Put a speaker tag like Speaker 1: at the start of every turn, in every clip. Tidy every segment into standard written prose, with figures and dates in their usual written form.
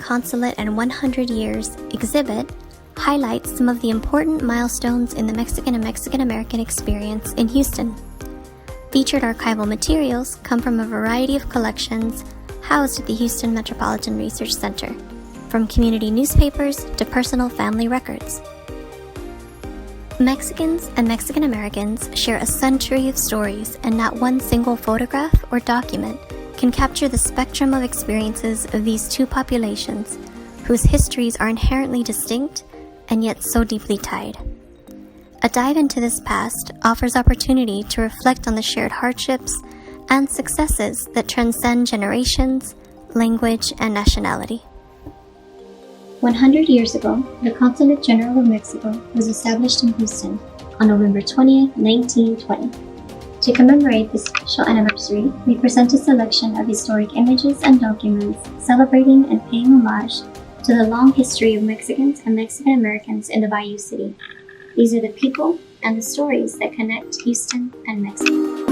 Speaker 1: Consulate and 100 Years exhibit highlights some of the important milestones in the Mexican and Mexican-American experience in Houston. Featured archival materials come from a variety of collections housed at the Houston Metropolitan Research Center, from community newspapers to personal family records. Mexicans and Mexican Americans share a century of stories, and not one single photograph or document can capture the spectrum of experiences of these two populations, whose histories are inherently distinct and yet so deeply tied. A dive into this past offers opportunity to reflect on the shared hardships and successes that transcend generations, language, and nationality. 100 years ago, the Consulate General of Mexico was established in Houston on November 20th, 1920. To commemorate this special anniversary, we present a selection of historic images and documents celebrating and paying homage to the long history of Mexicans and Mexican Americans in the Bayou City. These are the people and the stories that connect Houston and Mexico.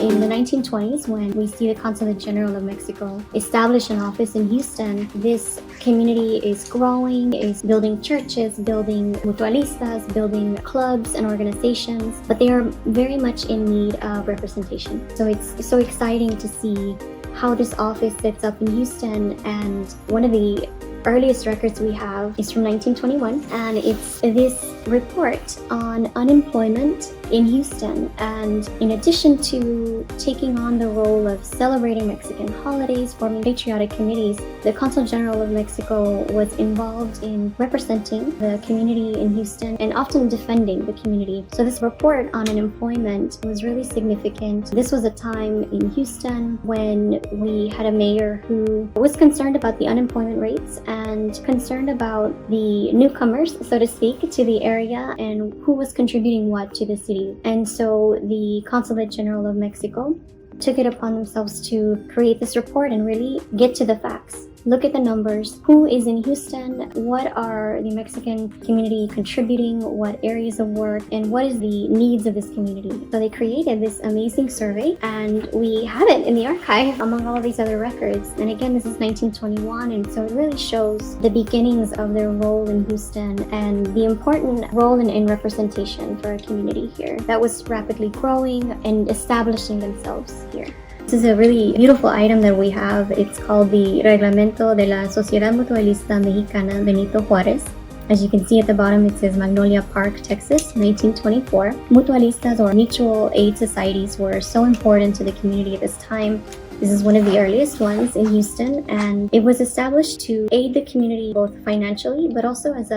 Speaker 1: In the 1920s, when we see the Consulate General of Mexico establish an office in Houston, this community is growing, is building churches, building mutualistas, building clubs and organizations, but they are very much in need of representation. So it's so exciting to see how this office sets up in Houston, and one of the earliest records we have is from 1921, and it's this report on unemployment in Houston. And in addition to taking on the role of celebrating Mexican holidays, forming patriotic committees, the Consul General of Mexico was involved in representing the community in Houston and often defending the community. So this report on unemployment was really significant. This was a time in Houston when we had a mayor who was concerned about the unemployment rates and concerned about the newcomers, so to speak, to the area and who was contributing what to the city. And so the Consulate General of Mexico took it upon themselves to create this report and really get to the facts. Look at the numbers. Who is in Houston? What are the Mexican community contributing? What areas of work? And what is the needs of this community? So they created this amazing survey, and we have it in the archive among all of these other records. And again, this is 1921, and so it really shows the beginnings of their role in Houston and the important role in representation for our community here that was rapidly growing and establishing themselves here. This is a really beautiful item that we have. It's called the Reglamento de la Sociedad Mutualista Mexicana Benito Juárez. As you can see at the bottom, it says Magnolia Park, Texas, 1924. Mutualistas, or mutual aid societies, were so important to the community at this time. This is one of the earliest ones in Houston, and it was established to aid the community both financially but also as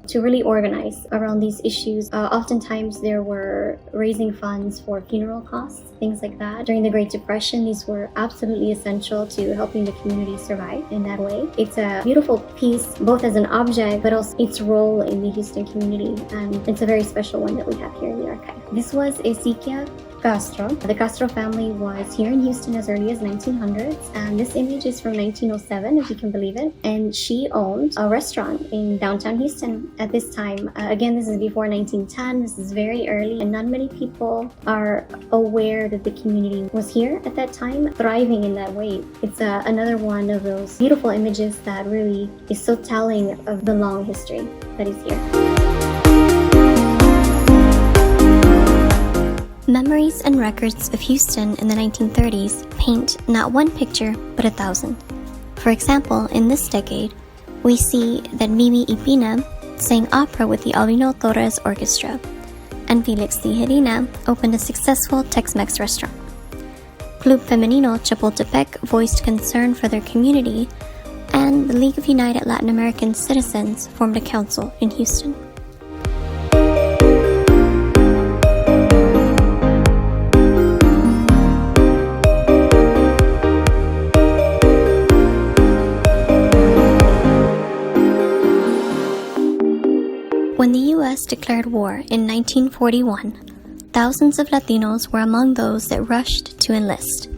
Speaker 1: to really organize around these issues. Oftentimes there were raising funds for funeral costs, things like that. During the Great Depression, these were absolutely essential to helping the community survive in that way. It's a beautiful piece, both as an object, but also its role in the Houston community. And it's a very special one that we have here in the archive. This was Ezequiel Castro. The Castro family was here in Houston as early as 1900s, and this image is from 1907, if you can believe it. And she owned a restaurant in downtown Houston at this time. Again, this is before 1910. This is very early, and not many people are aware that the community was here at that time, thriving in that way. It's another one of those beautiful images that really is so telling of the long history that is here. Memories and records of Houston in the 1930s paint not one picture, but 1,000. For example, in this decade, we see that Mimi Ipina sang opera with the Albino Torres Orchestra, and Felix Tijerina opened a successful Tex-Mex restaurant. Club Femenino Chapultepec voiced concern for their community, and the League of United Latin American Citizens formed a council in Houston. When the U.S. declared war in 1941, thousands of Latinos were among those that rushed to enlist.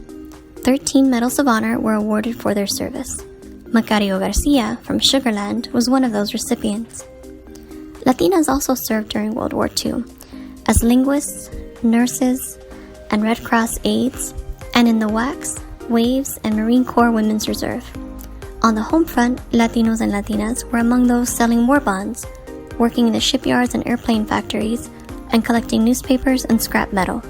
Speaker 1: 13 Medals of Honor were awarded for their service. Macario Garcia from Sugar Land was one of those recipients. Latinas also served during World War II as linguists, nurses, and Red Cross aides, and in the WACs,
Speaker 2: Waves, and Marine Corps Women's Reserve. On the home front, Latinos and Latinas were among those selling war bonds, working in the shipyards and airplane factories, and collecting newspapers and scrap metal.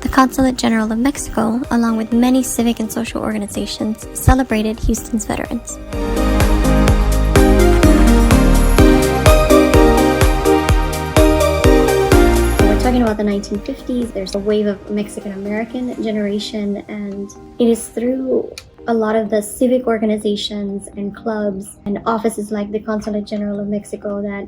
Speaker 2: The Consulate General of Mexico, along with many civic and social organizations, celebrated Houston's veterans.
Speaker 1: Talking about the 1950s, there's a wave of Mexican American generation, and it is through a lot of the civic organizations and clubs and offices like the Consulate General of Mexico that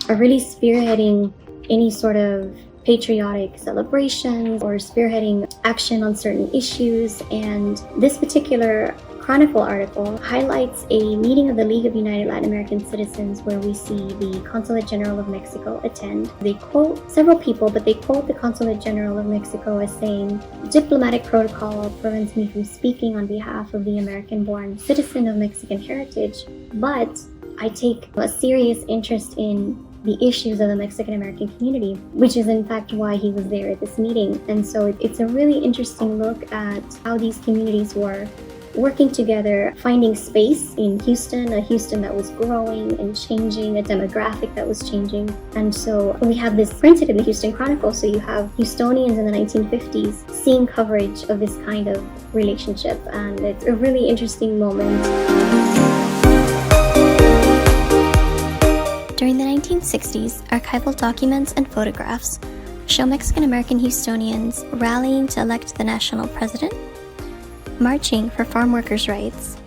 Speaker 1: are really spearheading any sort of patriotic celebrations or spearheading action on certain issues. And this particular Chronicle article highlights a meeting of the League of United Latin American Citizens where we see the Consulate General of Mexico attend. They quote several people, but they quote the Consulate General of Mexico as saying, "Diplomatic protocol prevents me from speaking on behalf of the American-born citizen of Mexican heritage, but I take a serious interest in the issues of the Mexican American community," which is in fact why he was there at this meeting. And so it's a really interesting look at how these communities were working together, finding space in Houston, a Houston that was growing and changing, a demographic that was changing. And so we have this printed in the Houston Chronicle, so you have Houstonians in the 1950s seeing coverage of this kind of relationship, and it's a really interesting moment.
Speaker 2: During the 1960s, archival documents and photographs show Mexican American Houstonians rallying to elect the national president, marching for farm workers' rights,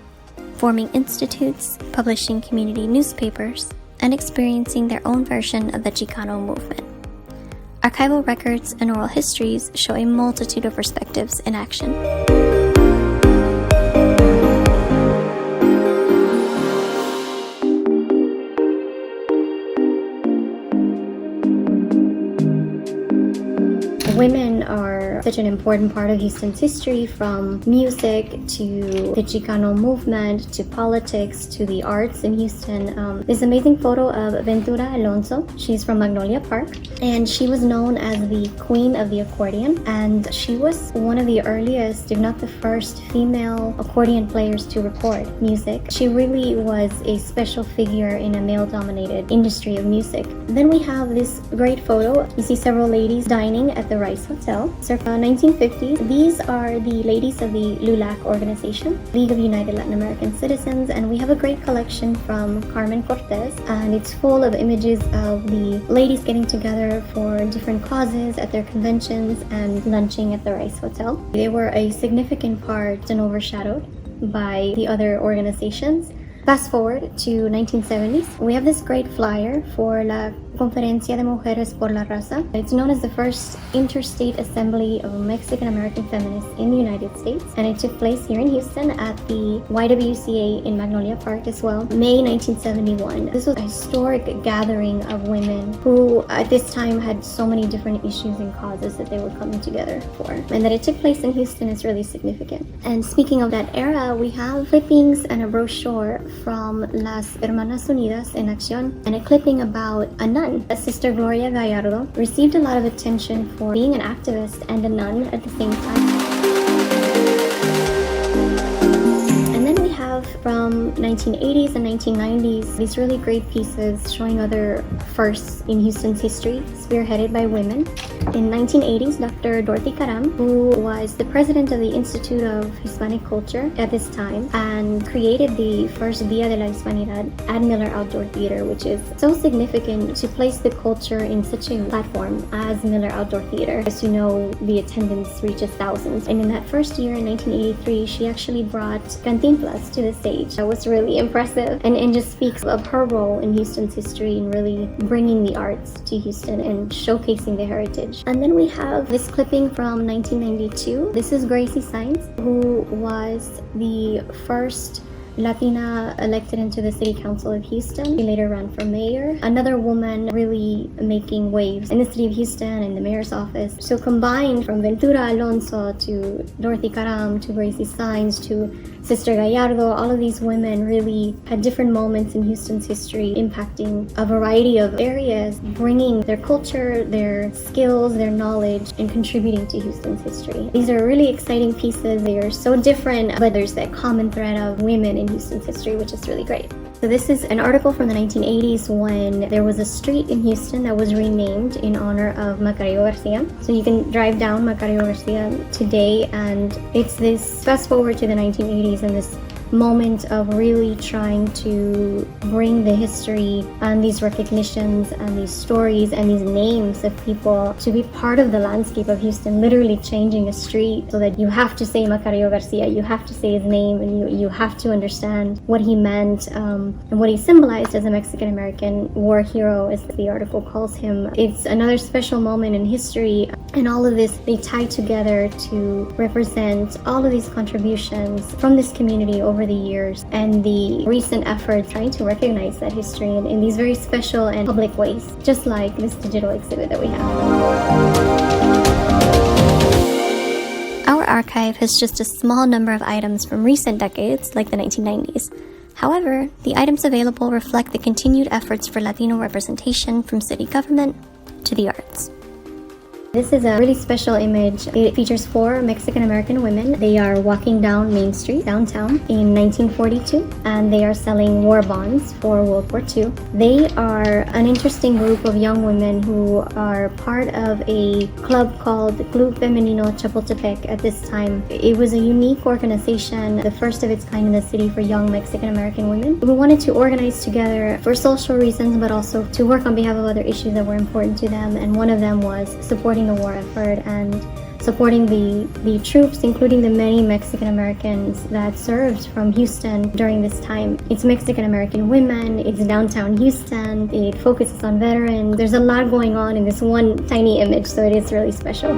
Speaker 2: forming institutes, publishing community newspapers, and experiencing their own version of the Chicano movement. Archival records and oral histories show a multitude of perspectives in action.
Speaker 1: Women are such an important part of Houston's history, from music to the Chicano movement to politics to the arts in Houston. This amazing photo of Ventura Alonso. She's from Magnolia Park, and she was known as the Queen of the Accordion, and she was one of the earliest, if not the first, female accordion players to record music. She really was a special figure in a male-dominated industry of music. Then we have this great photo. You see several ladies dining at the Rice Hotel, circa 1950s. These are the ladies of the LULAC organization, League of United Latin American Citizens, and we have a great collection from Carmen Cortez, and it's full of images of the ladies getting together for different causes at their conventions and lunching at the Rice Hotel. They were a significant part and overshadowed by the other organizations. Fast forward to 1970s, we have this great flyer for La Conferencia de Mujeres por la Raza. It's known as the first interstate assembly of Mexican American feminists in the United States, and it took place here in Houston at the YWCA in Magnolia Park as well, May 1971. This was a historic gathering of women who at this time had so many different issues and causes that they were coming together for, and that it took place in Houston is really significant. And speaking of that era, we have clippings and a brochure from Las Hermanas Unidas en Acción, and a clipping about a nun. Sister Gloria Gallardo received a lot of attention for being an activist and a nun at the same time. And then we have from 1980s and 1990s these really great pieces showing other firsts in Houston's history, spearheaded by women. In 1980s, Dr. Dorothy Caram, who was the president of the Institute of Hispanic Culture at this time, and created the first Dia de la Hispanidad at Miller Outdoor Theater, which is so significant to place the culture in such a platform as Miller Outdoor Theater. As you know, the attendance reaches thousands. And in that first year, in 1983, she actually brought Cantinflas to the stage. That was really impressive, and just speaks of her role in Houston's history in really bringing the arts to Houston and showcasing the heritage. And then we have this clipping from 1992. This is Gracie Saenz, who was the first Latina elected into the City Council of Houston. She later ran for mayor. Another woman really making waves in the City of Houston and the mayor's office. So combined from Ventura Alonso to Dorothy Caram to Gracie Sines to Sister Gallardo, all of these women really had different moments in Houston's history impacting a variety of areas, bringing their culture, their skills, their knowledge, and contributing to Houston's history. These are really exciting pieces. They are so different, but there's that common thread of women in Houston's history, which is really great. So this is an article from the 1980s when there was a street in Houston that was renamed in honor of Macario Garcia. So you can drive down Macario Garcia today, and it's this fast forward to the 1980s and this moment of really trying to bring the history and these recognitions and these stories and these names of people to be part of the landscape of Houston, literally changing a street so that you have to say Macario Garcia, you have to say his name, and you have to understand what he meant and what he symbolized as a Mexican-American war hero, as the article calls him. It's another special moment in history, and all of this, they tie together to represent all of these contributions from this community over the years and the recent efforts trying to recognize that history in these very special and public ways, just like this digital exhibit that we have.
Speaker 2: Our archive has just a small number of items from recent decades, like the 1990s. However, the items available reflect the continued efforts for Latino representation from city government to the arts.
Speaker 1: This is a really special image. It features 4 Mexican-American women. They are walking down Main Street, downtown, in 1942, and they are selling war bonds for World War II. They are an interesting group of young women who are part of a club called Club Femenino Chapultepec at this time. It was a unique organization, the first of its kind in the city for young Mexican-American women who wanted to organize together for social reasons, but also to work on behalf of other issues that were important to them, and one of them was supporting the war effort and supporting the troops, including the many Mexican Americans that served from Houston during this time. It's Mexican American women, it's downtown Houston, it focuses on veterans. There's a lot going on in this one tiny image, so it is really special.